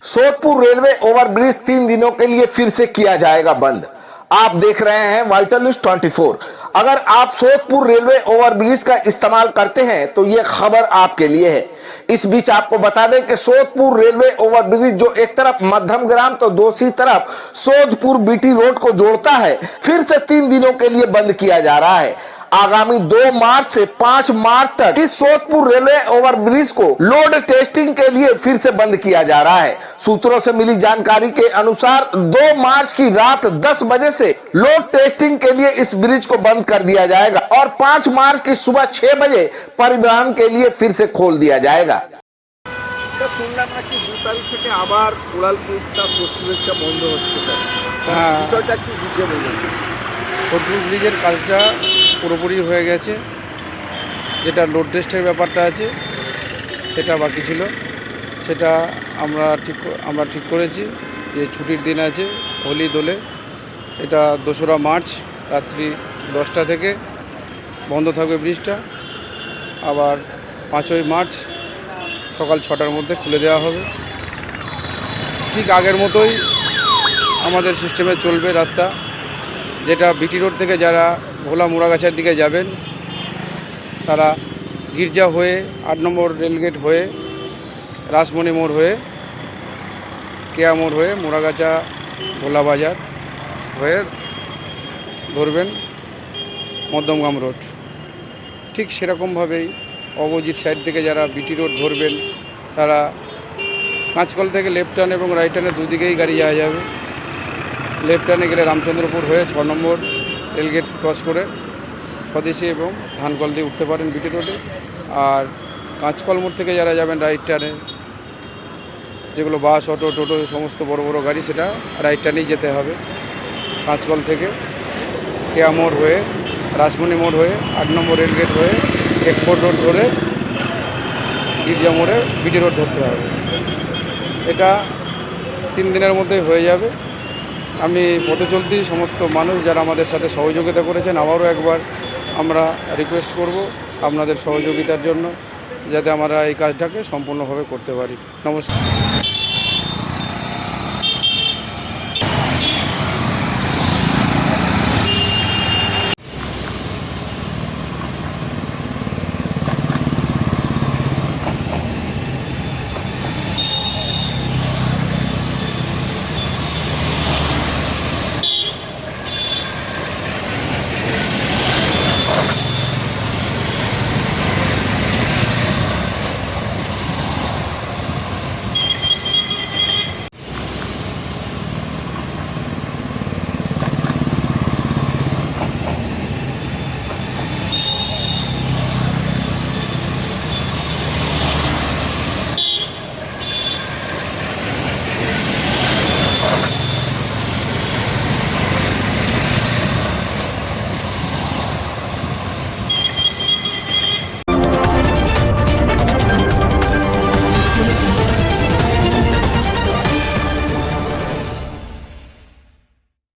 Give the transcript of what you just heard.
Sodpur railway overbridge 3 दिनों के लिए फिर से किया जाएगा बंद। आप देख रहे हैं वाइटल न्यूज 24। अगर आप सोदपुर रेलवे ओवरब्रिज का इस्तेमाल करते हैं तो ये खबर आपके लिए है। इस बीच आपको बता दें कि सोदपुर रेलवे ओवरब्रिज जो एक तरफ मध्यम ग्राम तो दूसरी तरफ सोदपुर बीटी रोड को जोड़ता है, फिर से 3 दिनों के लिए बंद किया जा रहा है। आगामी 2 मार्च से 5 मार्च तक इस सोदपुर रेलवे ओवरब्रिज को लोड टेस्टिंग के लिए फिर से बंद किया जा रहा है। सूत्रों से मिली जानकारी के अनुसार 2 मार्च की रात 10 बजे से लोड टेस्टिंग के लिए इस ब्रिज को बंद कर दिया जाएगा और 5 मार्च की सुबह 6 बजे परिवहन के लिए फिर से खोल दिया जाएगा। স্যার শুনলাম নাকি 2 তারিখ থেকে আবার কোড়ালপুরটা সোদপুরেরটা বন্ধ হচ্ছে স্যার। হ্যাঁ, বিষয়টা একটু বুঝিয়ে বলুন। সোদপুর ব্রিজের কাজটা পুরোপুরি হয়ে গেছে, যেটা লোড টেস্টের ব্যাপারটা আছে সেটা বাকি ছিল। সেটা আমরা ঠিক করেছি যে ছুটির দিন আছে হোলি দোলে, এটা 2রা মার্চ রাত্রি 10টা থেকে বন্ধ থাকবে ব্রিজটা। আবার 5ই মার্চ সকাল 6টার মধ্যে খুলে দেওয়া হবে। ঠিক আগের মতোই আমাদের সিস্টেমে চলবে রাস্তা, যেটা বিটি রোড থেকে যারা ভোলা মুড়াগাছার দিকে যাবেন তারা গির্জা হয়ে 8 নম্বর রেলগেট হয়ে রাসমণি মোড় হয়ে কেয়া মোড় হয়ে মুড়াগাছা ভোলা বাজার হয়ে ধরবেন মধ্যমগ্রাম রোড। ঠিক সেরকমভাবেই অপোজিট সাইড থেকে যারা বিটি রোড ধরবেন তারা কাঁচকল থেকে লেফট টার্ন এবং রাইট টার্নে দুদিকেই গাড়ি যাওয়া যাবে। লেফট টার্নে গেলে রামচন্দ্রপুর হয়ে 6 নম্বর রেলগেট ক্রস করে স্বদেশী এবং ধানকল দিয়ে উঠতে পারেন বিটি রোডে। আর কাঁচকল মোড় থেকে যারা যাবেন রাইট টার্নে, যেগুলো বাস অটো টোটো সমস্ত বড় বড় গাড়ি, সেটা রাইট টার্নেই যেতে হবে। কাঁচকল থেকে কেয়া মোড় হয়ে রাসমণি মোড় হয়ে 8 নম্বর রেলগেট হয়ে এক্সপোর্ট রোড ধরে গির্জা মোড়ে বিটি রোড ধরতে হবে। এটা 3 দিনের মধ্যে হয়ে যাবে। আমি পথচলতি সমস্ত মানুষ যারা আমাদের সাথে সহযোগিতা করেছেন, আবারও একবার আমরা রিকোয়েস্ট করব আপনাদের সহযোগিতার জন্য, যাতে আমরা এই কাজটাকে সম্পূর্ণভাবে করতে পারি। নমস্কার।